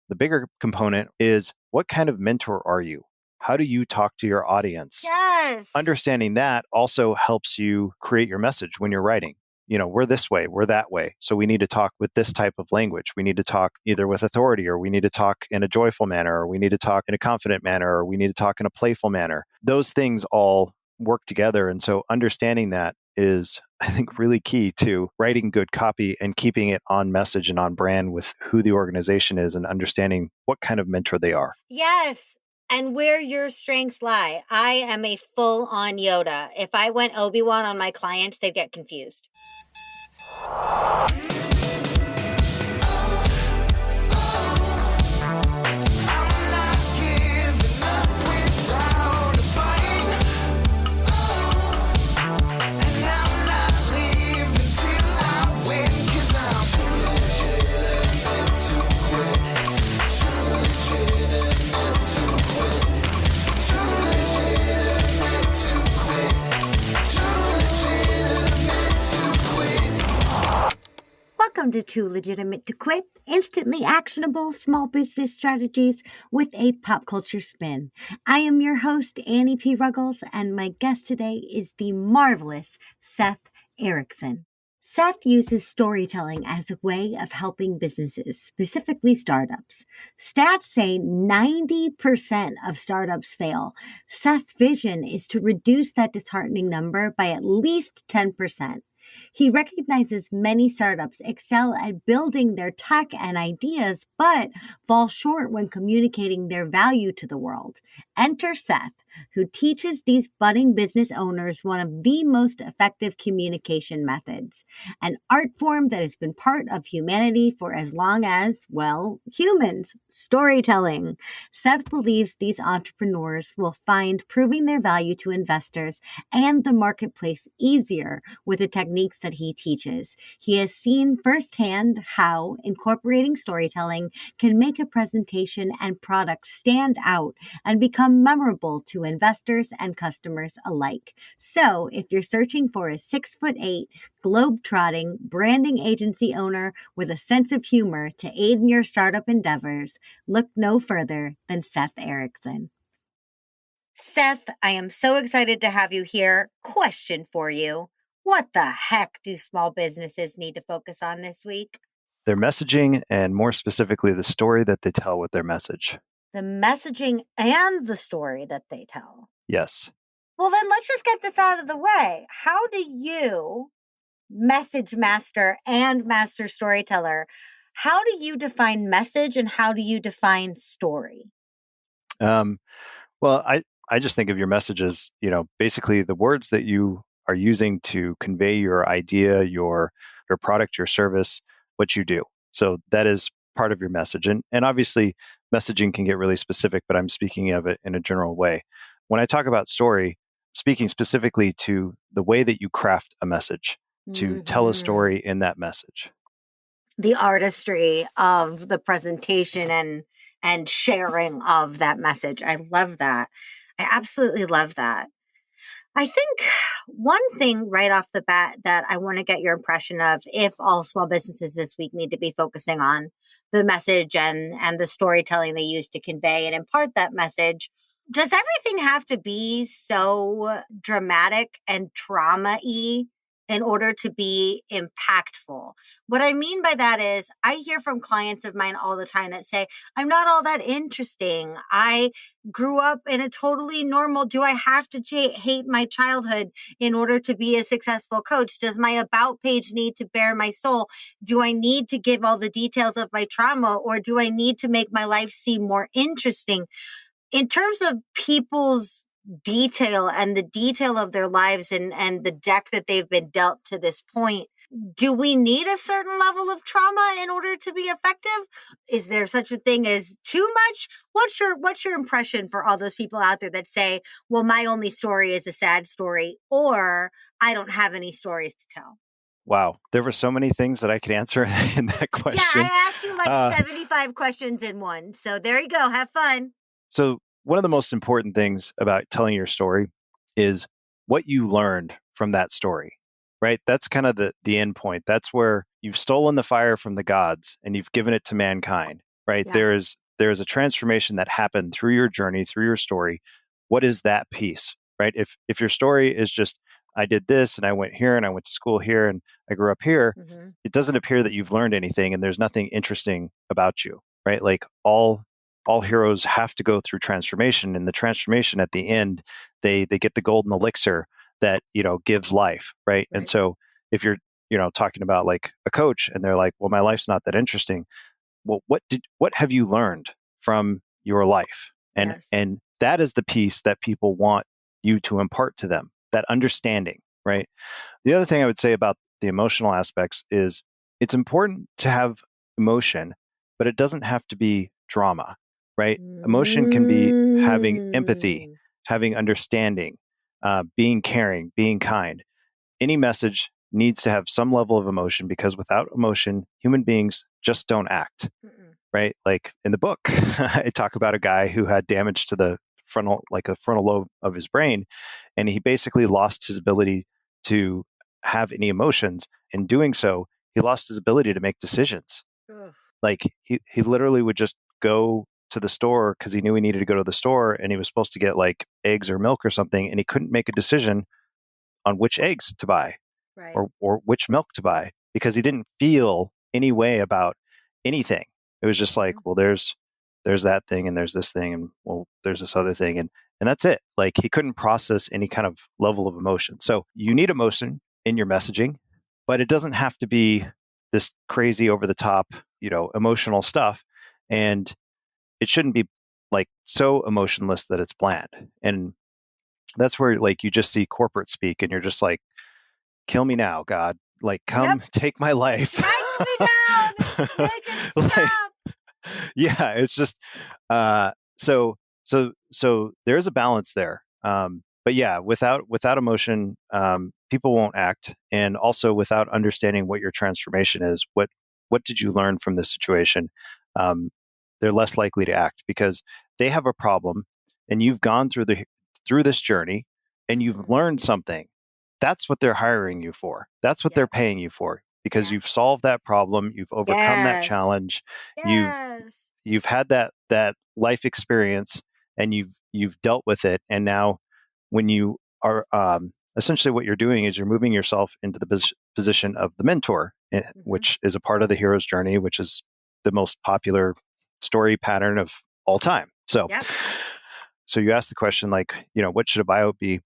The bigger component is, what kind of mentor are you? How do you talk to your audience? Yes. Understanding that also helps you create your message when you're writing. We're this way, we're that way. So we need to talk with this type of language. We need to talk either with authority, or we need to talk in a joyful manner, or we need to talk in a confident manner, or we need to talk in a playful manner. Those things all work together. And so understanding that is, I think, really key to writing good copy and keeping it on message and on brand with who the organization is, and understanding what kind of mentor they are. Yes. And where your strengths lie. I am a full-on Yoda. If I went Obi-Wan on my clients, they'd get confused. Welcome to Too Legitimate to Quit, instantly actionable small business strategies with a pop culture spin. I am your host, Annie P. Ruggles, and my guest today is the marvelous Seth Erickson. Seth uses storytelling as a way of helping businesses, specifically startups. Stats say 90% of startups fail. Seth's vision is to reduce that disheartening number by at least 10%. He recognizes many startups excel at building their tech and ideas, but fall short when communicating their value to the world. Enter Seth, who teaches these budding business owners one of the most effective communication methods, an art form that has been part of humanity for as long as, well, humans, storytelling. Seth believes these entrepreneurs will find proving their value to investors and the marketplace easier with the techniques that he teaches. He has seen firsthand how incorporating storytelling can make a presentation and product stand out and become memorable to investors and customers alike. So if you're searching for a 6'8", globe-trotting branding agency owner with a sense of humor to aid in your startup endeavors, look no further than Seth Erickson. Seth, I am so excited to have you here. Question for you. What the heck do small businesses need to focus on this week? Their messaging, and more specifically, the story that they tell with their message. The messaging and the story that they tell. Yes. Well, then let's just get this out of the way. How do you, message master and master storyteller, how do you define message and how do you define story? Well, I just think of your message as, basically the words that you are using to convey your idea, your product, your service, what you do. So that is part of your message. And obviously messaging can get really specific, but I'm speaking of it in a general way. When I talk about story, speaking specifically to the way that you craft a message, to tell a story in that message. The artistry of the presentation and sharing of that message. I love that. I absolutely love that. I think one thing right off the bat that I want to get your impression of, if all small businesses this week need to be focusing on the message and the storytelling they use to convey and impart that message, does everything have to be so dramatic and trauma-y in order to be impactful? What I mean by that is I hear from clients of mine all the time that say, I'm not all that interesting. I grew up in a totally normal, do I have to hate my childhood in order to be a successful coach? Does my about page need to bear my soul? Do I need to give all the details of my trauma, or do I need to make my life seem more interesting? In terms of people's detail and the detail of their lives and the deck that they've been dealt to this point, do we need a certain level of trauma in order to be effective? Is there such a thing as too much? What's your impression for all those people out there that say, well, my only story is a sad story, or I don't have any stories to tell? Wow. There were so many things that I could answer in that question. Yeah, I asked you like 75 questions in one. So there you go. Have fun. So one of the most important things about telling your story is what you learned from that story, right? That's kind of the end point. That's where you've stolen the fire from the gods and you've given it to mankind, right? Yeah. There is a transformation that happened through your journey, through your story. What is that piece, right? If your story is just, I did this and I went here and I went to school here and I grew up here, Mm-hmm. it doesn't appear that you've learned anything and there's nothing interesting about you, right? Like all heroes have to go through transformation, and the transformation at the end, they get the golden elixir that gives life, right? And Right. so if you're talking about like a coach and they're like, well, my life's not that interesting. Well, what have you learned from your life? and Yes. and that is the piece that people want you to impart to them, that understanding, right? The other thing I would say about the emotional aspects is it's important to have emotion, but it doesn't have to be drama, right? Emotion can be having empathy, Mm. having understanding, being caring, being kind. Any message needs to have some level of emotion, because without emotion, human beings just don't act, Mm-mm. right? Like in the book, I talk about a guy who had damage to the frontal lobe of his brain, and he basically lost his ability to have any emotions. In doing so, he lost his ability to make decisions. Ugh. Like he literally would just go to the store because he knew he needed to go to the store, and he was supposed to get like eggs or milk or something, and he couldn't make a decision on which eggs to buy Right. or which milk to buy because he didn't feel any way about anything. It was just like, Mm-hmm. well, there's that thing and there's this thing and well, there's this other thing, and that's it. Like he couldn't process any kind of level of emotion. So you need emotion in your messaging, but it doesn't have to be this crazy over the top, emotional stuff. And it shouldn't be like so emotionless that it's bland. And that's where like you just see corporate speak and you're just like, kill me now, God. Like, Yep. come take my life. Strike me down. Make it Like, stop. yeah, it's just so there's a balance there. But yeah, without emotion, people won't act, and also without understanding what your transformation is, what did you learn from this situation? Um, they're less likely to act because they have a problem, and you've gone through this journey, and you've Mm-hmm. learned something. That's what they're hiring you for. That's what they're Yep. paying you for, because Yeah. you've solved that problem, you've overcome that Yes. challenge, you've Yes. you've had that life experience, and you've dealt with it. And now when you are essentially, what you're doing is you're moving yourself into the position of the mentor, Mm-hmm. which is a part of the hero's journey, which is the most popular story pattern of all time. So Yep. so you ask the question, like, what should a bio be?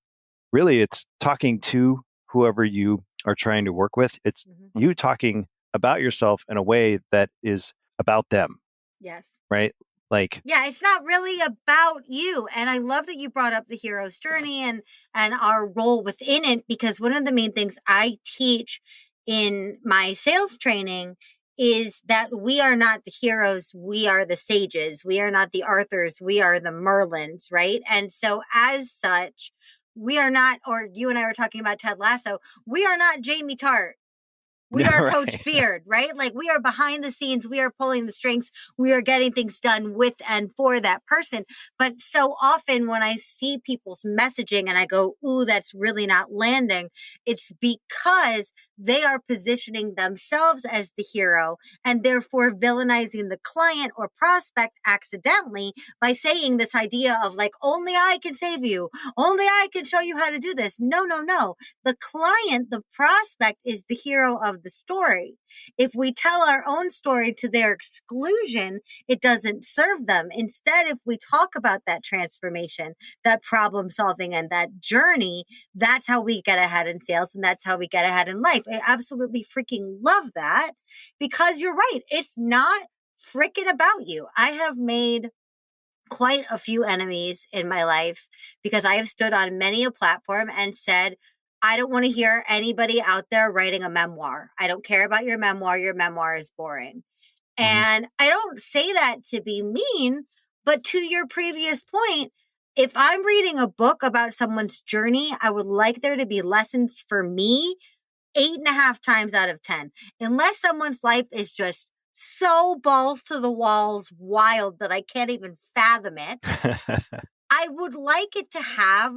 Really, it's talking to whoever you are trying to work with. It's Mm-hmm. you talking about yourself in a way that is about them, Yes. right? Like, Yeah, it's not really about you. And I love that you brought up the hero's journey and our role within it, because one of the main things I teach in my sales training is that we are not the heroes, we are the sages. We are not the Arthurs, we are the Merlins, right? And so as such, we are not, or you and I were talking about Ted Lasso, we are not Jamie Tart. We are Coach right. Beard, right? Like we are behind the scenes. We are pulling the strings. We are getting things done with and for that person. But so often when I see people's messaging and I go, ooh, that's really not landing, it's because they are positioning themselves as the hero and therefore villainizing the client or prospect accidentally by saying this idea of like, only I can save you. Only I can show you how to do this. No, no, no. The client, the prospect is the hero of the story. If we tell our own story to their exclusion, it doesn't serve them. Instead, if we talk about that transformation, that problem solving, and that journey, that's how we get ahead in sales and that's how we get ahead in life. I absolutely freaking love that, because you're right. It's not freaking about you. I have made quite a few enemies in my life because I have stood on many a platform and said, I don't want to hear anybody out there writing a memoir. I don't care about your memoir. Your memoir is boring. Mhm. And I don't say that to be mean, but to your previous point, if I'm reading a book about someone's journey, I would like there to be lessons for me 8.5 times out of 10. Unless someone's life is just so balls to the walls wild that I can't even fathom it, I would like it to have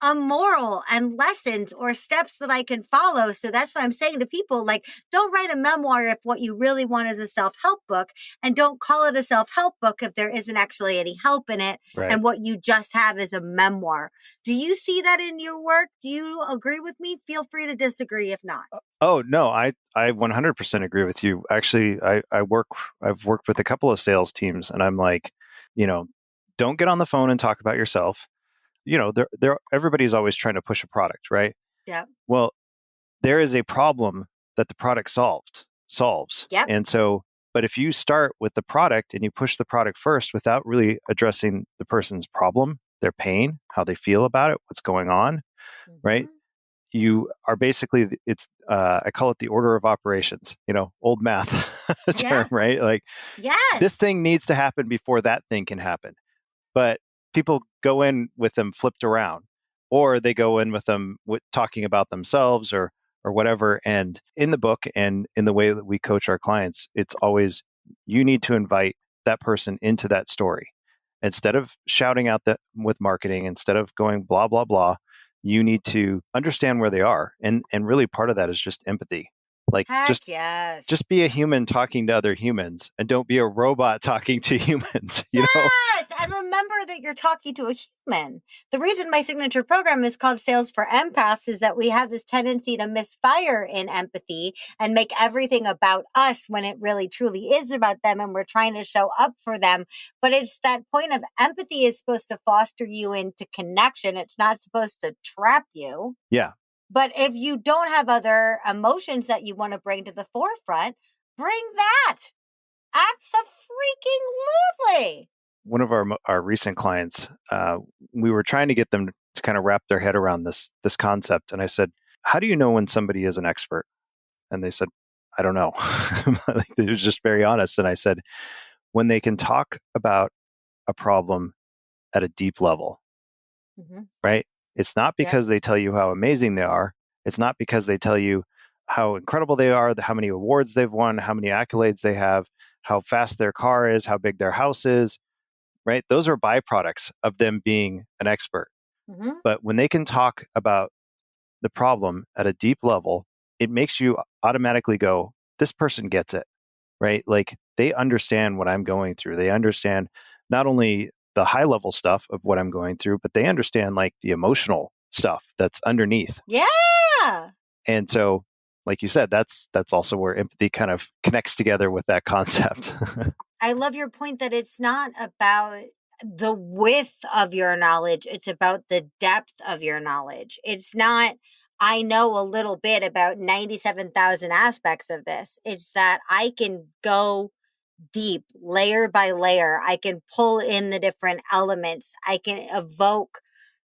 a moral and lessons or steps that I can follow. So that's what I'm saying to people, like, don't write a memoir if what you really want is a self-help book, and don't call it a self-help book if there isn't actually any help in it. Right. And what you just have is a memoir. Do you see that in your work? Do you agree with me? Feel free to disagree if not. Oh, no, I 100% agree with you. Actually, I've worked with a couple of sales teams, and I'm like, you know, don't get on the phone and talk about yourself. Everybody's always trying to push a product, right? Yeah. Well, there is a problem that the product solves. Yep. And so, but if you start with the product and you push the product first without really addressing the person's problem, their pain, how they feel about it, what's going on, right? You are basically, I call it the order of operations, old math term, Yeah. right? Like, Yes. this thing needs to happen before that thing can happen. But people go in with them flipped around, or they go in with them talking about themselves or whatever. And in the book and in the way that we coach our clients, it's always, you need to invite that person into that story. Instead of shouting out that with marketing, instead of going blah, blah, blah, you need to understand where they are. And really part of that is just empathy. Like, Heck yes. just be a human talking to other humans, and don't be a robot talking to humans. Yes, and remember that you're talking to a human. The reason my signature program is called Sales for Empaths is that we have this tendency to misfire in empathy and make everything about us when it really truly is about them, and we're trying to show up for them. But it's that point of empathy is supposed to foster you into connection. It's not supposed to trap you. Yeah. But if you don't have other emotions that you want to bring to the forefront, bring that. Abso-freaking-lutely. One of our recent clients, we were trying to get them to kind of wrap their head around this concept. And I said, how do you know when somebody is an expert? And they said, I don't know. Like, they were just very honest. And I said, when they can talk about a problem at a deep level, right? It's not because they tell you how amazing they are. It's not because they tell you how incredible they are, how many awards they've won, how many accolades they have, how fast their car is, how big their house is, right? Those are byproducts of them being an expert. But when they can talk about the problem at a deep level, it makes you automatically go, this person gets it, right? Like, they understand what I'm going through. They understand not only the high level stuff of what I'm going through, but they understand like the emotional stuff that's underneath. Yeah. And so, like you said, that's also where empathy kind of connects together with that concept. I love your point that it's not about the width of your knowledge. It's about the depth of your knowledge. It's not, I know a little bit about 97,000 aspects of this. It's that I can go deep, layer by layer. I can pull in the different elements. I can evoke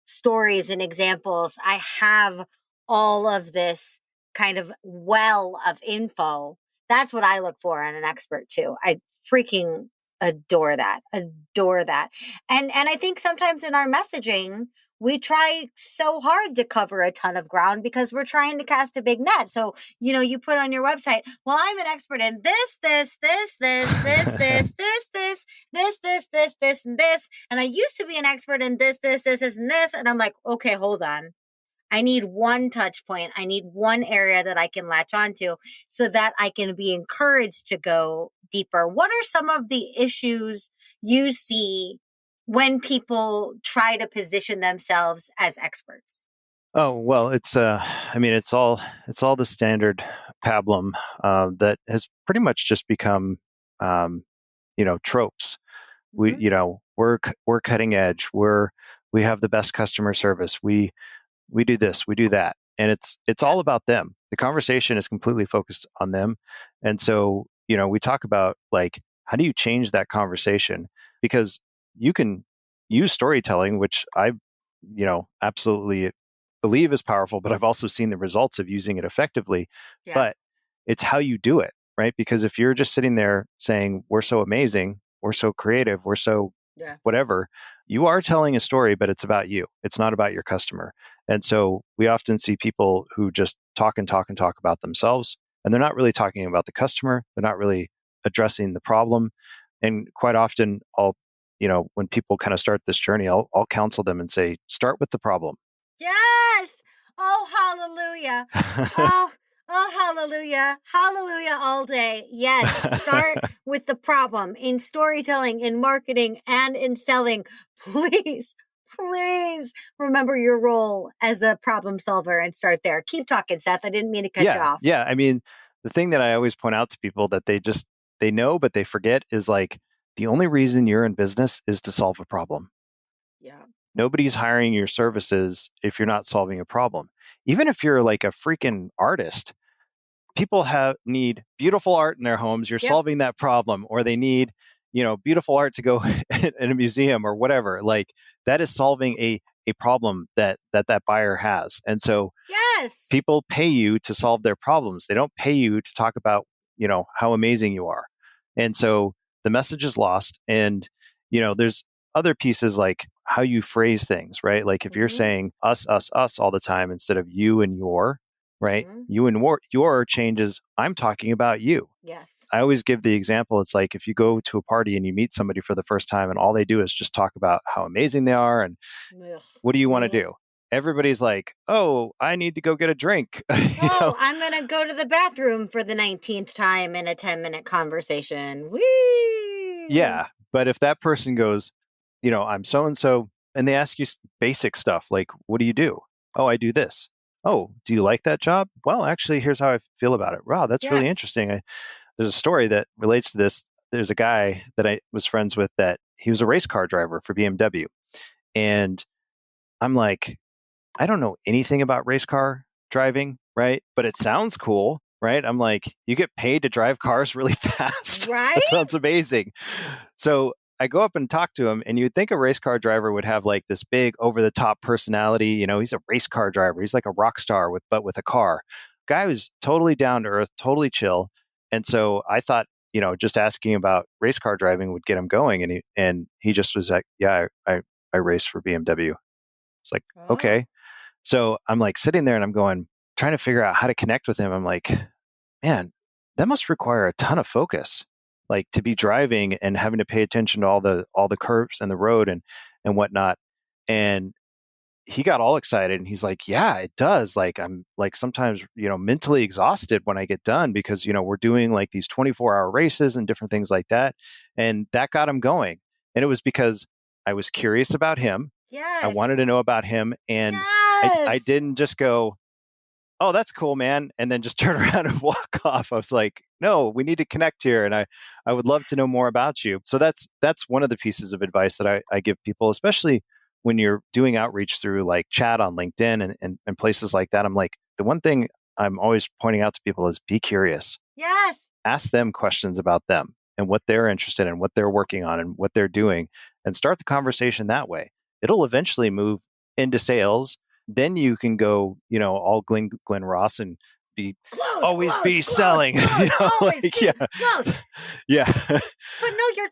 stories and examples. I have all of this kind of well of info. That's what I look for in an expert too. I freaking adore that. Adore that. And I think sometimes in our messaging, we try so hard to cover a ton of ground because we're trying to cast a big net. So, you put on your website, well, I'm an expert in this, and this. And I used to be an expert in this, and this. And I'm like, okay, hold on. I need one touch point. I need one area that I can latch onto so that I can be encouraged to go deeper. What are some of the issues you see when people try to position themselves as experts? Oh, well, it's it's all the standard pablum that has pretty much just become tropes. We we're cutting edge. We have the best customer service. We do this, we do that. And it's all about them. The conversation is completely focused on them. And so, we talk about, like, how do you change that conversation? Because you can use storytelling, which I, absolutely believe is powerful, but I've also seen the results of using it effectively. Yeah. But it's how you do it, right? Because if you're just sitting there saying, we're so amazing, we're so creative, we're so whatever, you are telling a story, but it's about you. It's not about your customer. And so we often see people who just talk and talk and talk about themselves, and they're not really talking about the customer. They're not really addressing the problem. And quite often when people kind of start this journey, I'll counsel them and say, start with the problem. Yes. Oh, hallelujah. Oh, oh, hallelujah. Hallelujah all day. Yes. Start with the problem in storytelling, in marketing, and in selling. Please, please remember your role as a problem solver and start there. Keep talking, Seth. I didn't mean to cut you Yeah. off. Yeah. I mean, the thing that I always point out to people that they know, but they forget is like the only reason you're in business is to solve a problem. Yeah. Nobody's hiring your services if you're not solving a problem. Even if you're like a freaking artist, people need beautiful art in their homes. You're Yep. solving that problem, or they need, beautiful art to go in a museum or whatever. Like that is solving a problem that buyer has. And so Yes. people pay you to solve their problems. They don't pay you to talk about, how amazing you are. And so the message is lost. And, there's other pieces like how you phrase things, right? Like if you're saying us all the time instead of you and your, right? You and your changes, I'm talking about you. Yes. I always give the example. It's like if you go to a party and you meet somebody for the first time and all they do is just talk about how amazing they are and Ugh. what do you want to do? Everybody's like, oh, I need to go get a drink. Oh, I'm going to go to the bathroom for the 19th time in a 10-minute conversation. Whee! Yeah. But if that person goes, I'm so and so, and they ask you basic stuff like, what do you do? Oh, I do this. Oh, do you like that job? Well, actually, here's how I feel about it. Wow, that's really Yes. interesting. There's a story that relates to this. There's a guy that I was friends with that he was a race car driver for BMW. And I'm like, I don't know anything about race car driving, right? But it sounds cool, right? I'm like, you get paid to drive cars really fast. Right? That sounds amazing. So I go up and talk to him, and you'd think a race car driver would have like this big over the top personality. He's a race car driver. He's like a rock star but with a car. Guy was totally down to earth, totally chill. And so I thought, just asking about race car driving would get him going. And he just was like, yeah, I race for BMW. It's like, Oh. okay. So I'm like sitting there and I'm trying to figure out how to connect with him. I'm like, man, that must require a ton of focus, like to be driving and having to pay attention to all the curves and the road and whatnot. And he got all excited and he's like, yeah, it does. Like I'm like sometimes, mentally exhausted when I get done because, we're doing like these 24-hour races and different things like that. And that got him going. And it was because I was curious about him. Yes. I wanted to know about him. And yes. I didn't just go, oh, that's cool, man, and then just turn around and walk off. I was like, no, we need to connect here. And I would love to know more about you. So that's one of the pieces of advice that I give people, especially when you're doing outreach through like chat on LinkedIn and places like that. I'm like, the one thing I'm always pointing out to people is be curious. Yes. Ask them questions about them and what they're interested in, what they're working on and what they're doing, and start the conversation that way. It'll eventually move into sales. Then you can go, all Glenn Ross and be close, selling. Always be yeah. close. Yeah. But no,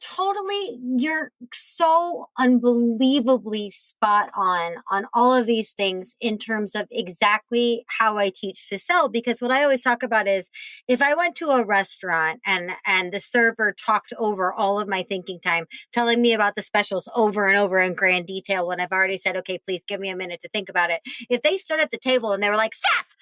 you're so unbelievably spot on all of these things in terms of exactly how I teach to sell. Because what I always talk about is if I went to a restaurant and the server talked over all of my thinking time, telling me about the specials over and over in grand detail when I've already said, okay, please give me a minute to think about it. If they stood at the table and they were like, Seth,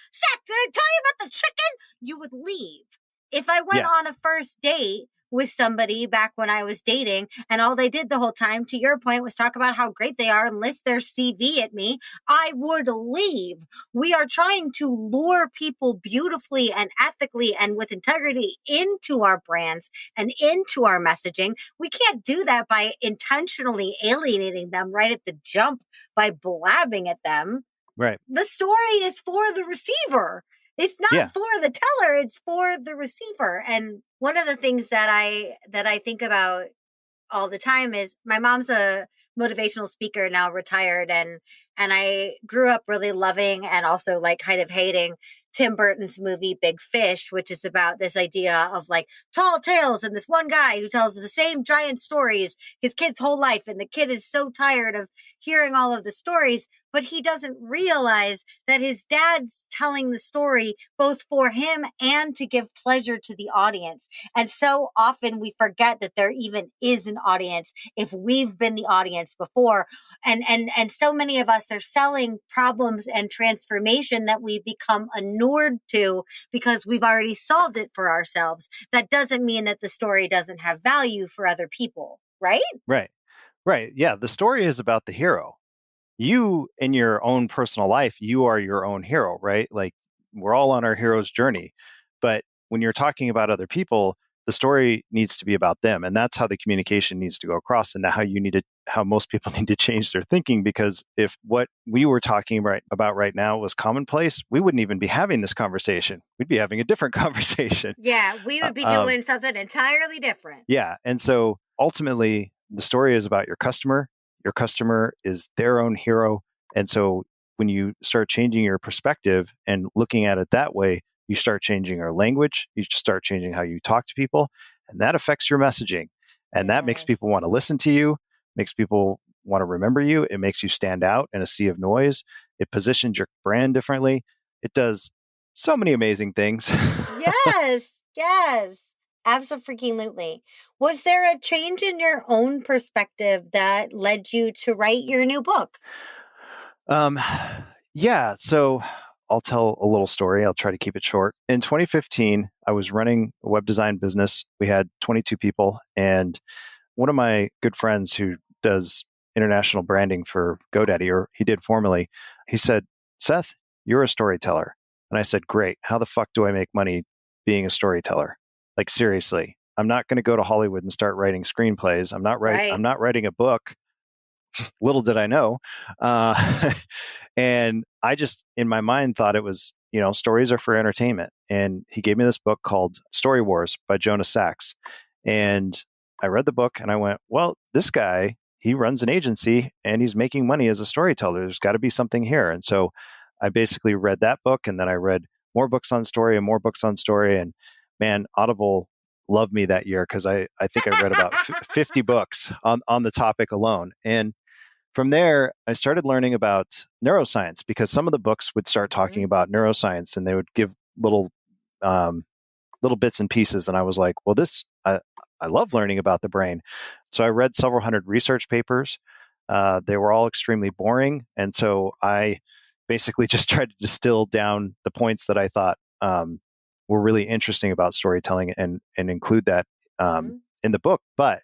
did I tell you about the chicken? You would leave. If I went on a first date with somebody back when I was dating and all they did the whole time, to your point, was talk about how great they are and list their CV at me, I would leave. We are trying to lure people beautifully and ethically and with integrity into our brands and into our messaging. We can't do that by intentionally alienating them right at the jump by blabbing at them. Right. The story is for the receiver. It's not for the teller, it's for the receiver. And one of the things that I think about all the time is my mom's a motivational speaker, now retired, and I grew up really loving and also like kind of hating Tim Burton's movie Big Fish, which is about this idea of like tall tales and this one guy who tells the same giant stories his kid's whole life. And the kid is so tired of hearing all of the stories, but he doesn't realize that his dad's telling the story both for him and to give pleasure to the audience. And so often we forget that there even is an audience if we've been the audience clients before. And so many of us are selling problems and transformation that we've become inured to because we've already solved it for ourselves. That doesn't mean that the story doesn't have value for other people, right? Right. Right. Yeah. The story is about the hero. You, in your own personal life, you are your own hero, right? Like we're all on our hero's journey. But when you're talking about other people, the story needs to be about them. And that's how the communication needs to go across, and how most people need to change their thinking. Because if what we were talking about right now was commonplace, we wouldn't even be having this conversation. We'd be having a different conversation. Yeah, we would be doing something entirely different. Yeah. And so ultimately, the story is about your customer. Your customer is their own hero. And so when you start changing your perspective and looking at it that way, you start changing your language, you start changing how you talk to people, and that affects your messaging. And that makes people want to listen to you, makes people want to remember you. It makes you stand out in a sea of noise. It positions your brand differently. It does so many amazing things. Yes. Absolutely. Was there a change in your own perspective that led you to write your new book? Yeah. So I'll tell a little story. I'll try to keep it short. In 2015, I was running a web design business. We had 22 people, and one of my good friends who does international branding for GoDaddy, or he did formerly, he said, "Seth, you're a storyteller." And I said, "Great. How the fuck do I make money being a storyteller? Like seriously, I'm not going to go to Hollywood and start writing screenplays. I'm not writing a book." Little did I know. And I just, in my mind, thought it was, stories are for entertainment. And he gave me this book called Story Wars by Jonas Sachs. And I read the book and I went, well, this guy, he runs an agency and he's making money as a storyteller. There's got to be something here. And so I basically read that book, and then I read more books on story and more books on story. And man, Audible loved me that year because I think I read about 50 books on the topic alone. And from there, I started learning about neuroscience, because some of the books would start talking about neuroscience, and they would give little bits and pieces. And I was like, well, I love learning about the brain. So I read several hundred research papers. They were all extremely boring. And so I basically just tried to distill down the points that I thought were really interesting about storytelling and include that in the book. But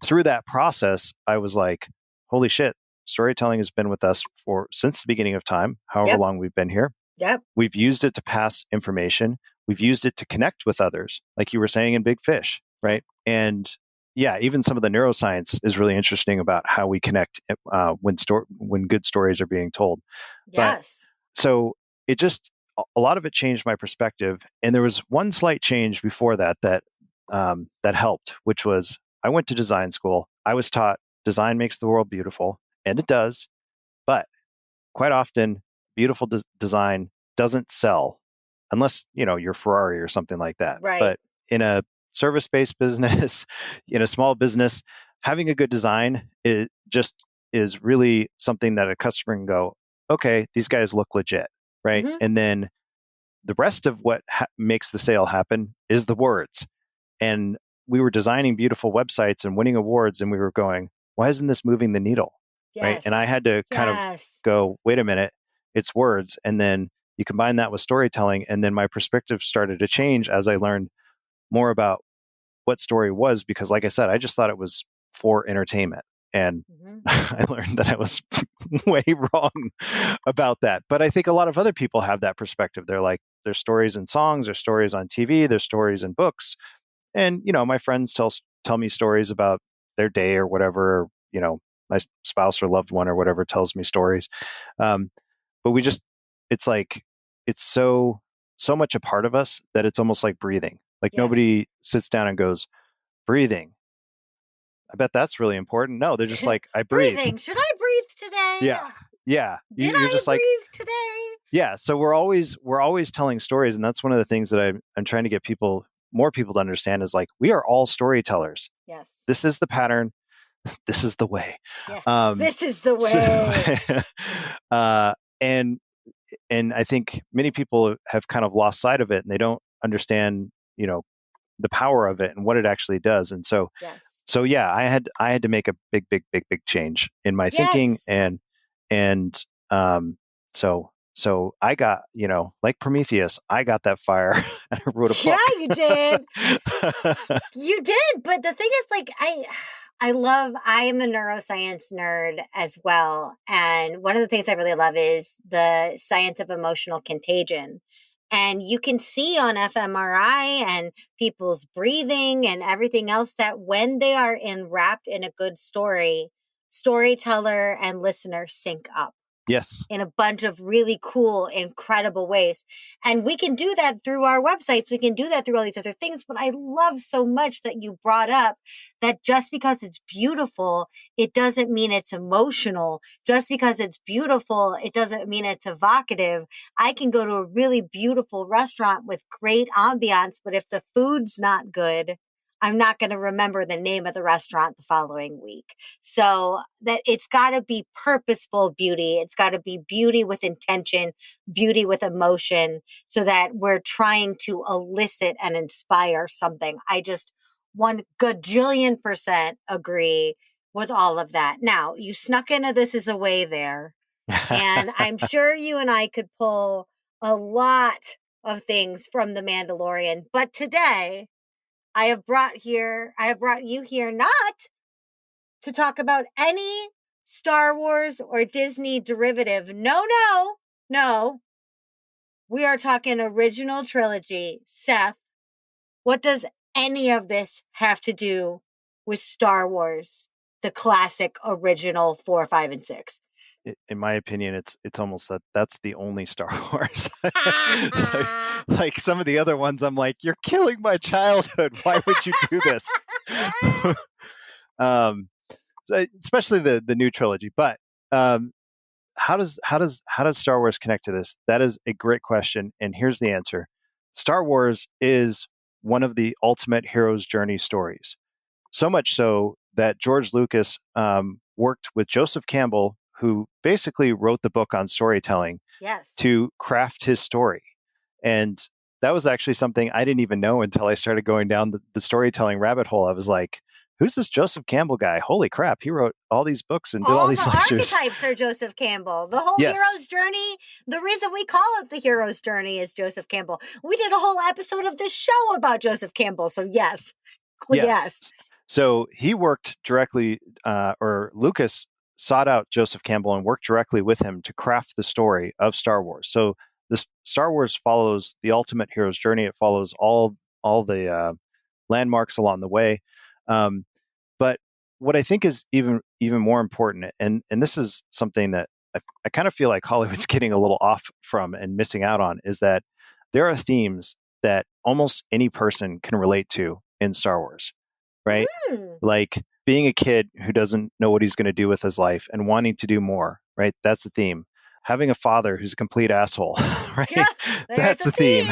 through that process, I was like, holy shit, storytelling has been with us since the beginning of time, however long we've been here. Yep. We've used it to pass information. We've used it to connect with others, like you were saying in Big Fish, right? And yeah, even some of the neuroscience is really interesting about how we connect when good stories are being told. Yes. But, so a lot of it changed my perspective. And there was one slight change before that helped, which was I went to design school. I was taught design makes the world beautiful, and it does. But quite often, beautiful design doesn't sell unless, you're Ferrari or something like that. Right. But in a service-based business, in a small business, having a good design is really something that a customer can go, okay, these guys look legit, right? And then the rest of what makes the sale happen is the words. And we were designing beautiful websites and winning awards, and we were going, why isn't this moving the needle? Yes. Right. And I had to kind of go, wait a minute, it's words. And then you combine that with storytelling. And then my perspective started to change as I learned more about what story was, because like I said, I just thought it was for entertainment. And I learned that I was way wrong about that. But I think a lot of other people have that perspective. They're like, there's stories in songs, there's stories on TV, there's stories in books. And, my friends tell me stories about their day or whatever, my spouse or loved one or whatever tells me stories. But it's like, it's so much a part of us that it's almost like breathing. Like nobody sits down and goes, breathing. I bet that's really important. No, they're just like, I breathe. Breathing. Should I breathe today? Yeah. Yeah. Did I just breathe today? Yeah. So we're always telling stories. And that's one of the things that I'm trying to get more people to understand is like, we are all storytellers. Yes. This is the pattern. This is the way. Yeah. This is the way. And I think many people have kind of lost sight of it, and they don't understand, the power of it and what it actually does. And so So yeah, I had to make a big change in my thinking, Yes. and so I got, like Prometheus, I got that fire and I wrote a Yeah, book. you did. You did, but the thing is, like, I am a neuroscience nerd as well. And one of the things I really love is the science of emotional contagion. And you can see on fMRI and people's breathing and everything else that when they are enwrapped in a good story, storyteller and listener sync up Yes. in a bunch of really cool, incredible ways. And we can do that through our websites. We can do that through all these other things. But I love so much that you brought up that just because it's beautiful, it doesn't mean it's emotional. Just because it's beautiful, it doesn't mean it's evocative. I can go to a really beautiful restaurant with great ambiance, but if the food's not good, I'm not going to remember the name of the restaurant the following week. So that it's got to be purposeful beauty. It's got to be beauty with intention, beauty with emotion, so that we're trying to elicit and inspire something. I just 1 gajillion% agree with all of that. Now, you snuck into This Is a Way there, and I'm sure you and I could pull a lot of things from The Mandalorian. But today, I have brought you here not to talk about any Star Wars or Disney derivative. No, no, no. We are talking original trilogy. Seth, what does any of this have to do with Star Wars, the classic original 4, 5, and 6? In my opinion, it's almost that's the only Star Wars. like some of the other ones, I'm like, you're killing my childhood. Why would you do this? um, especially the new trilogy. But um, how does Star Wars connect to this? That is a great question, and here's the answer. Star Wars is one of the ultimate hero's journey stories. So much so that George Lucas worked with Joseph Campbell, who basically wrote the book on storytelling, Yes. to craft his story. And that was actually something I didn't even know until I started going down the storytelling rabbit hole. I was like, who's this Joseph Campbell guy? Holy crap, he wrote all these books and did all All the these lectures. archetypes are Joseph Campbell. The whole Yes. hero's journey, the reason we call it the hero's journey is Joseph Campbell. We did a whole episode of this show about Joseph Campbell. So yes. Yes. So he worked directly, or Lucas sought out Joseph Campbell and worked directly with him to craft the story of Star Wars. So this Star Wars follows the ultimate hero's journey. It follows all the landmarks along the way. But what I think is even more important, and this is something that I kind of feel like Hollywood's getting a little off from and missing out on, is that there are themes that almost any person can relate to in Star Wars, right? Like being a kid who doesn't know what he's going to do with his life and wanting to do more, right? That's the theme. Having a father who's a complete asshole, right? Yeah, That's the theme.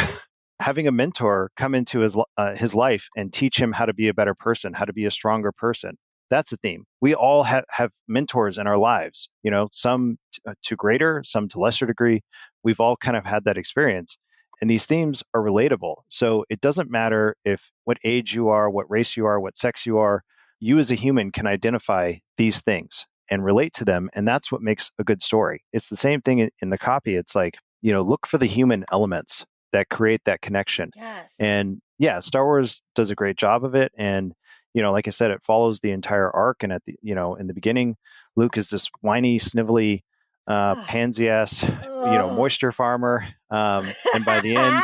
Having a mentor come into his life and teach him how to be a better person, how to be a stronger person. That's the theme. We all have mentors in our lives, some to greater, some to lesser degree. We've all kind of had that experience. And these themes are relatable. So it doesn't matter if what age you are, what race you are, what sex you are, you as a human can identify these things and relate to them. And that's what makes a good story. It's the same thing in the copy. It's like, look for the human elements that create that connection. Yes. And yeah, Star Wars does a great job of it. And, like I said, it follows the entire arc. And at the, in the beginning, Luke is this whiny, snivelly, pansy ass, moisture farmer. And by the end,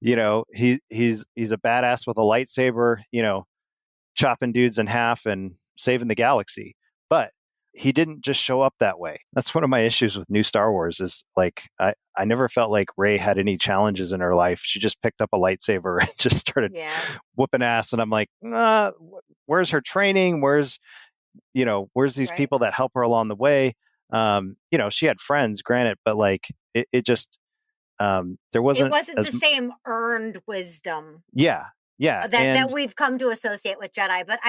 he's a badass with a lightsaber, chopping dudes in half and saving the galaxy. But he didn't just show up that way. That's one of my issues with new Star Wars is like, I never felt like Rey had any challenges in her life. She just picked up a lightsaber and just started whooping ass. And I'm like, where's her training? Where's these people that help her along the way? She had friends, granted, but like it just, there wasn't. It wasn't the same earned wisdom. Yeah. That we've come to associate with Jedi. But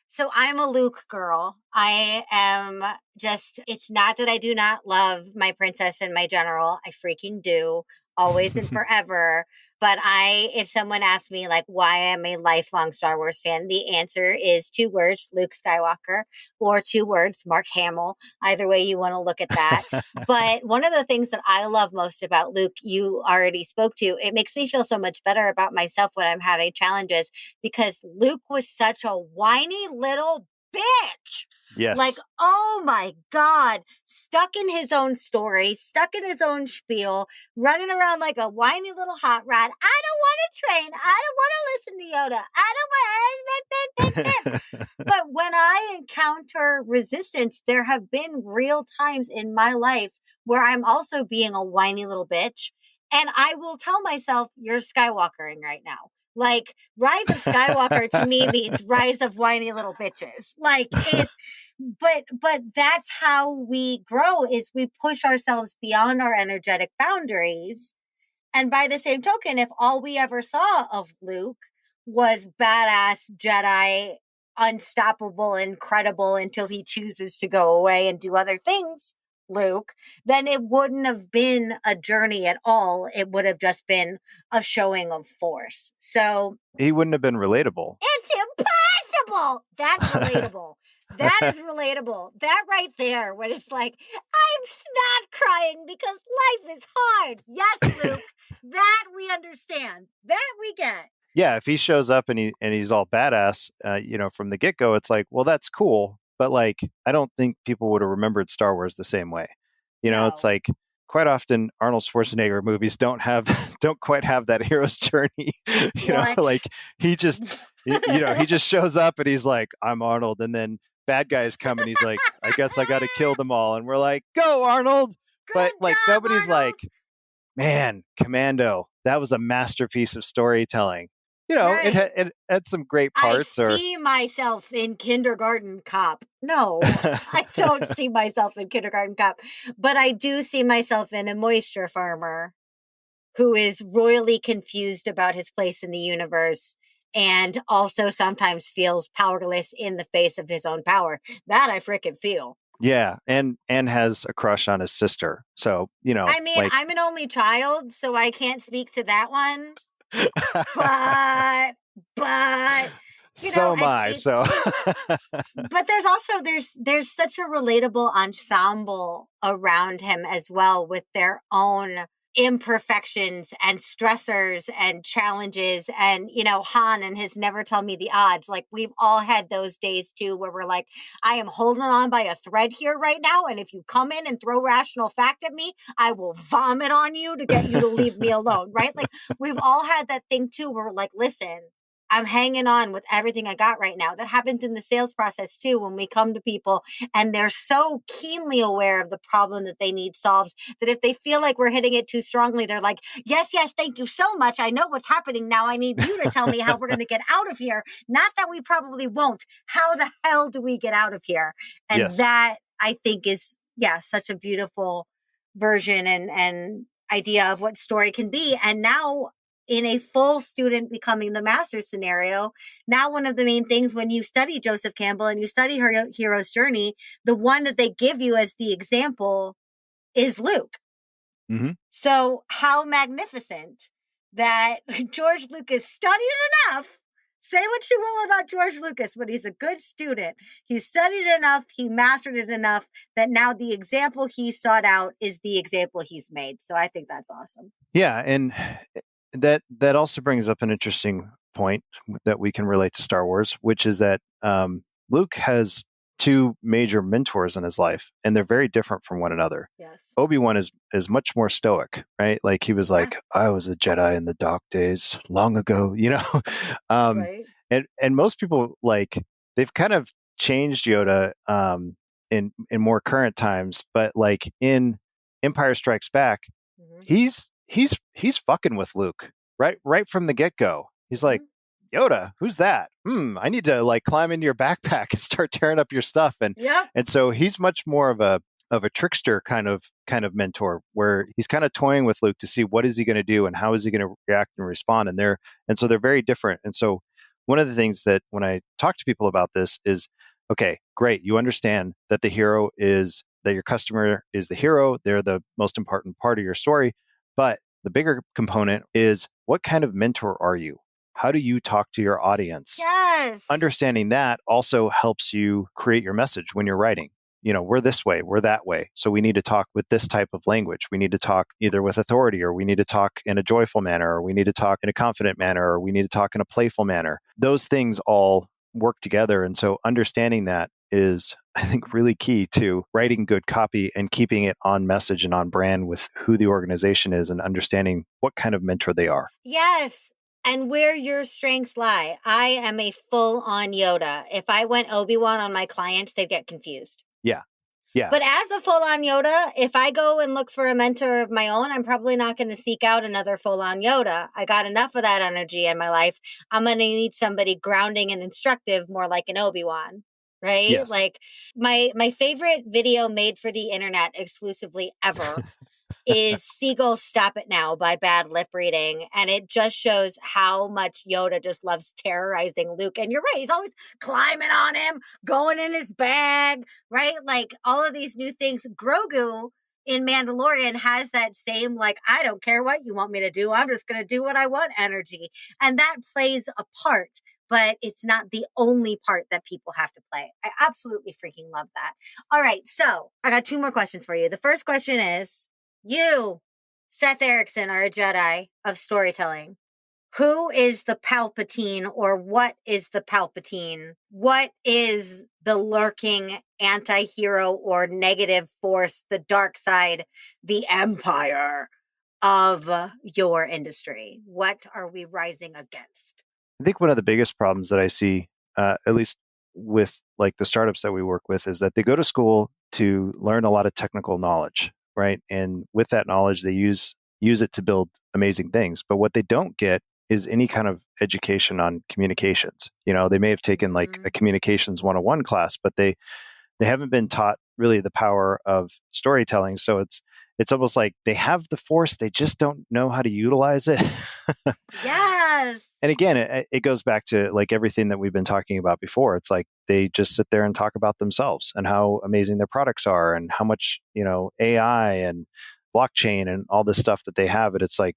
so I'm a Luke girl. I am it's not that I do not love my princess and my general. I freaking do. always and forever. But if someone asks me like why I'm a lifelong Star Wars fan, the answer is 2 words, Luke Skywalker, or 2 words, Mark Hamill. Either way you want to look at that. But one of the things that I love most about Luke, you already spoke to, it makes me feel so much better about myself when I'm having challenges, because Luke was such a whiny little bitch. Like, Yes. oh my God, stuck in his own story, stuck in his own spiel, running around like a whiny little hot rod. I don't want to train. I don't want to listen to Yoda. I don't want. But when I encounter resistance, there have been real times in my life where I'm also being a whiny little bitch. And I will tell myself, you're Skywalkering right now. Like, Rise of Skywalker to me means Rise of Whiny Little Bitches. Like, but that's how we grow, is we push ourselves beyond our energetic boundaries. And by the same token, if all we ever saw of Luke was badass Jedi, unstoppable, incredible until he chooses to go away and do other things, Luke, then it wouldn't have been a journey at all. It would have just been a showing of force. So He wouldn't have been relatable. it's impossible. That's relatable. That is relatable. That right there, when it's like, I'm snot crying because life is hard. Yes, Luke, that we understand. That we get. Yeah, if he shows up and he's all badass, from the get-go, it's like, well, that's cool, but like, I don't think people would have remembered Star Wars the same way. It's No. like quite often Arnold Schwarzenegger movies don't quite have that hero's journey. What? Like he just he just shows up and he's like, I'm Arnold, and then bad guys come and he's like, I guess I got to kill them all, and we're like, go Arnold. But like job, nobody's Arnold. like, man, Commando, that was a masterpiece of storytelling. Right. It had some great parts. I see myself in Kindergarten Cop. No, I don't see myself in Kindergarten Cop, but I do see myself in a moisture farmer who is royally confused about his place in the universe and also sometimes feels powerless in the face of his own power. That I frickin' feel. Yeah, and has a crush on his sister. So, I mean, like, I'm an only child, so I can't speak to that one. But so am I. So but there's also there's such a relatable ensemble around him as well, with their own imperfections and stressors and challenges. And Han and his never tell me the odds. Like, we've all had those days too, where we're like, I am holding on by a thread here right now, and if you come in and throw rational fact at me, I will vomit on you to get you to leave me alone. Right? Like, we've all had that thing too, where we're like, listen, I'm hanging on with everything I got right now. That happens in the sales process too, when we come to people and they're so keenly aware of the problem that they need solved, that if they feel like we're hitting it too strongly, they're like, yes, thank you so much. I know what's happening now. I need you to tell me how we're going to get out of here. Not that we probably won't. How the hell do we get out of here? And yes. That, I think, is, such a beautiful version and idea of what story can be. And now, in a full student becoming the master scenario, now one of the main things when you study Joseph Campbell and you study her hero's journey, the one that they give you as the example is Luke. Mm-hmm. So how magnificent that George Lucas studied enough. Say what you will about George Lucas, but he's a good student. He studied enough, he mastered it enough that now the example he sought out is the example he's made. So I think that's awesome. Yeah, and that also brings up an interesting point that we can relate to Star Wars, which is that Luke has 2 major mentors in his life, and they're very different from one another. Yes. Obi-Wan is much more stoic, right? Like, he was like, I was a Jedi in the dark days long ago, Right. And most people, like, they've kind of changed Yoda in more current times, but like in Empire Strikes Back, he's fucking with Luke right from the get-go. He's like, Yoda, who's that? I need to like climb into your backpack and start tearing up your stuff. And so he's much more of a trickster kind of mentor, where he's kind of toying with Luke to see what is he going to do and how is he going to react and respond. And so they're very different. And so one of the things that when I talk to people about this is, okay, great. You understand that that your customer is the hero. They're the most important part of your story. But The bigger component is, what kind of mentor are you? How do you talk to your audience? Yes. Understanding that also helps you create your message when you're writing. We're this way, we're that way. So we need to talk with this type of language. We need to talk either with authority, or we need to talk in a joyful manner, or we need to talk in a confident manner, or we need to talk in a playful manner. Those things all work together. And so understanding that is, I think, really key to writing good copy and keeping it on message and on brand with who the organization is, and understanding what kind of mentor they are. Yes. And where your strengths lie. I am a full-on Yoda. If I went Obi-Wan on my clients, they'd get confused. Yeah. Yeah. But as a full-on Yoda, if I go and look for a mentor of my own, I'm probably not going to seek out another full-on Yoda. I got enough of that energy in my life. I'm going to need somebody grounding and instructive, more like an Obi-Wan, right? Yes. Like my favorite video made for the internet exclusively ever is Seagull's Stop It Now by Bad Lip Reading. And it just shows how much Yoda just loves terrorizing Luke. And you're right, he's always climbing on him, going in his bag, right? Like all of these new things. Grogu in Mandalorian has that same, like, I don't care what you want me to do, I'm just going to do what I want energy. And that plays a part, but it's not the only part that people have to play. I absolutely freaking love that. All right, so I got 2 more questions for you. The first question is, you, Seth Erickson, are a Jedi of storytelling. Who is the Palpatine, or what is the Palpatine? What is the lurking anti-hero or negative force, the dark side, the empire of your industry? What are we rising against? I think one of the biggest problems that I see, at least with like the startups that we work with, is that they go to school to learn a lot of technical knowledge, right? And with that knowledge, they use it to build amazing things. But what they don't get is any kind of education on communications. They may have taken like a communications 101 class, but they haven't been taught really the power of storytelling. So it's almost like they have the force, they just don't know how to utilize it. Yes. And again, it goes back to like everything that we've been talking about before. It's like they just sit there and talk about themselves and how amazing their products are and how much, AI and blockchain and all this stuff that they have. And it's like,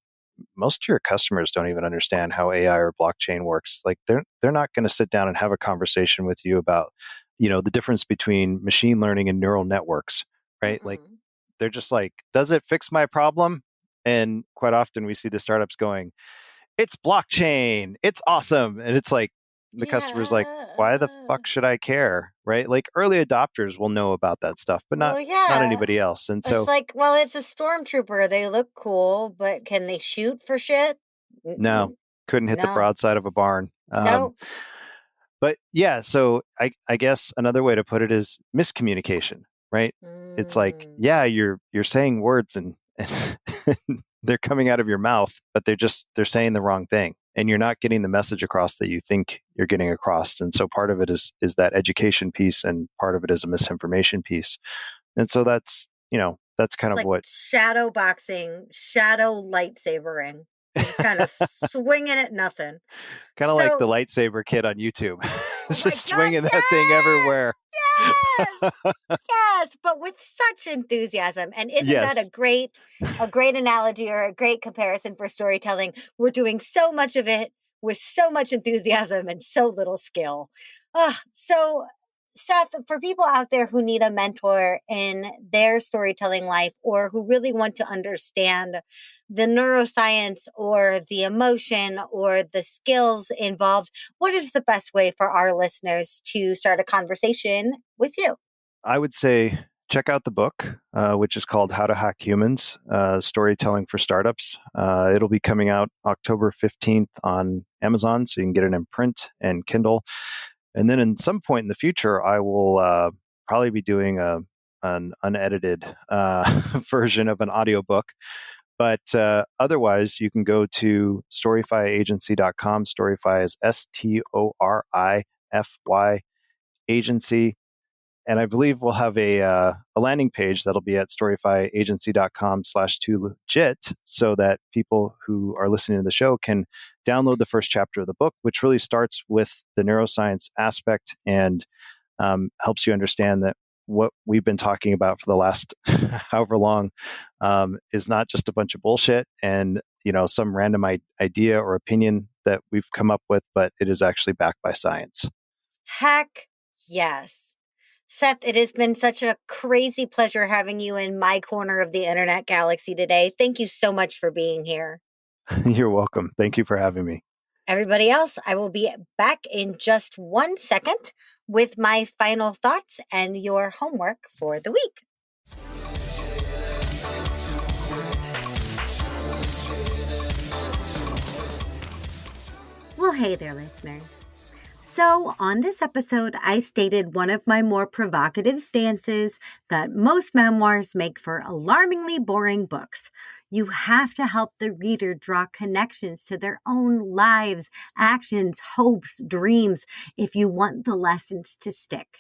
most of your customers don't even understand how AI or blockchain works. Like they're not going to sit down and have a conversation with you about, the difference between machine learning and neural networks, right? Mm-mm. Like they're just like, does it fix my problem? And quite often we see the startups going, it's blockchain, it's awesome. And it's like, the customer's like, why the fuck should I care? Right? Like early adopters will know about that stuff, but not anybody else. And so it's like, well, it's a stormtrooper. They look cool, but can they shoot for shit? no, couldn't hit the broadside of a barn. No. But yeah, so I guess another way to put it is miscommunication, right? It's like, yeah, you're saying words and they're coming out of your mouth, but they're saying the wrong thing. And you're not getting the message across that you think you're getting across. And so part of it is that education piece, and part of it is a misinformation piece. And so that's kind of like what shadow boxing, shadow lightsabering. Just kind of swinging at nothing. Kind of like the lightsaber kid on YouTube. Just swinging that thing everywhere. Yes, yes, but with such enthusiasm. And isn't that a great analogy or a great comparison for storytelling? We're doing so much of it with so much enthusiasm and so little skill. So Seth, for people out there who need a mentor in their storytelling life, or who really want to understand the neuroscience or the emotion or the skills involved, what is the best way for our listeners to start a conversation with you? I would say check out the book, which is called How to Hack Humans, Storytelling for Startups. It'll be coming out October 15th on Amazon, so you can get it in print and Kindle. And then in some point in the future, I will probably be doing an unedited version of an audiobook. But otherwise, you can go to storyfyagency.com. Storyfy is STORIFY agency. And I believe we'll have a landing page that'll be at storyfyagency.com/2legit, so that people who are listening to the show can download the first chapter of the book, which really starts with the neuroscience aspect and helps you understand that what we've been talking about for the last however long is not just a bunch of bullshit and some random idea or opinion that we've come up with, but it is actually backed by science. Heck yes. Seth, it has been such a crazy pleasure having you in my corner of the internet galaxy today. Thank you so much for being here. You're welcome. Thank you for having me. Everybody else, I will be back in just 1 second with my final thoughts and your homework for the week. Well, hey there, listeners. So, on this episode, I stated one of my more provocative stances that most memoirs make for alarmingly boring books. You have to help the reader draw connections to their own lives, actions, hopes, dreams, if you want the lessons to stick.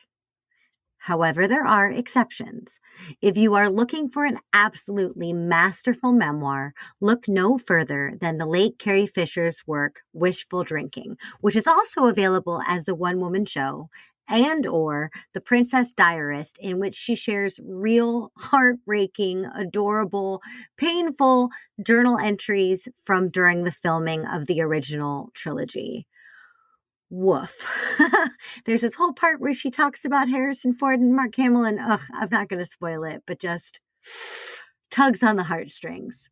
However, there are exceptions. If you are looking for an absolutely masterful memoir, look no further than the late Carrie Fisher's work, Wishful Drinking, which is also available as a one-woman show, and or The Princess Diarist, in which she shares real, heartbreaking, adorable, painful journal entries from during the filming of the original trilogy. Woof. There's this whole part where she talks about Harrison Ford and Mark Hamill, and I'm not going to spoil it, but just tugs on the heartstrings.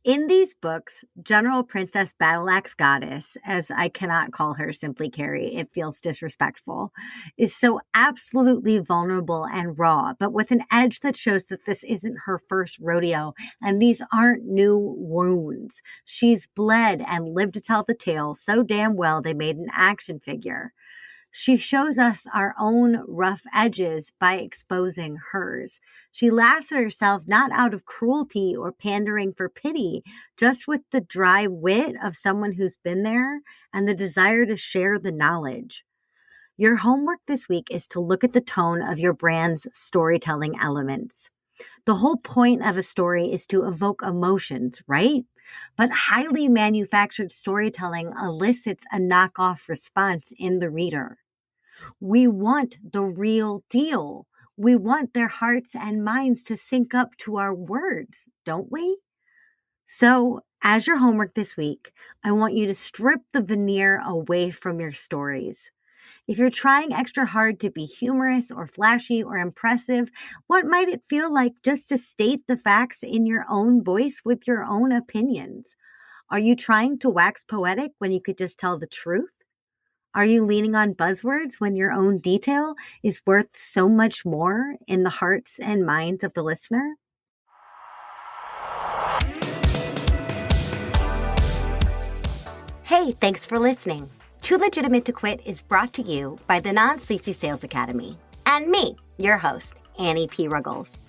In these books, General Princess Battle Axe Goddess, as I cannot call her simply Carrie, it feels disrespectful, is so absolutely vulnerable and raw, but with an edge that shows that this isn't her first rodeo, and these aren't new wounds. She's bled and lived to tell the tale so damn well they made an action figure. She shows us our own rough edges by exposing hers. She laughs at herself not out of cruelty or pandering for pity, just with the dry wit of someone who's been there and the desire to share the knowledge. Your homework this week is to look at the tone of your brand's storytelling elements. The whole point of a story is to evoke emotions, right? But highly manufactured storytelling elicits a knockoff response in the reader. We want the real deal. We want their hearts and minds to sync up to our words, don't we? So, as your homework this week, I want you to strip the veneer away from your stories. If you're trying extra hard to be humorous or flashy or impressive, what might it feel like just to state the facts in your own voice with your own opinions? Are you trying to wax poetic when you could just tell the truth? Are you leaning on buzzwords when your own detail is worth so much more in the hearts and minds of the listener? Hey, thanks for listening. Too Legitimate to Quit is brought to you by the Non-Sleazy Sales Academy and me, your host, Annie P. Ruggles.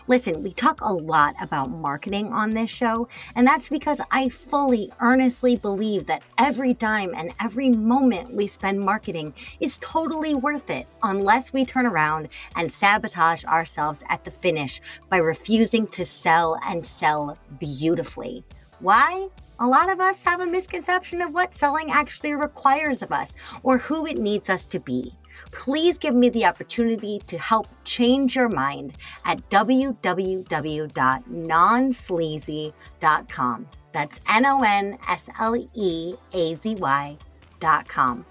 Listen, we talk a lot about marketing on this show, and that's because I fully, earnestly believe that every dime and every moment we spend marketing is totally worth it unless we turn around and sabotage ourselves at the finish by refusing to sell and sell beautifully. Why? A lot of us have a misconception of what selling actually requires of us or who it needs us to be. Please give me the opportunity to help change your mind at www.nonsleazy.com. That's NONSLEAZY.com.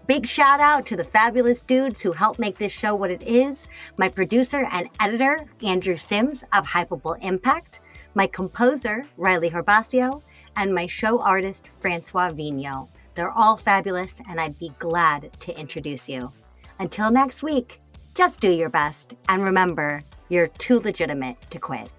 Big shout out to the fabulous dudes who help make this show what it is. My producer and editor, Andrew Sims of Hypeable Impact. My composer, Riley Herbastio. And my show artist, Francois Vigneault. They're all fabulous, and I'd be glad to introduce you. Until next week, just do your best, and remember, you're too legitimate to quit.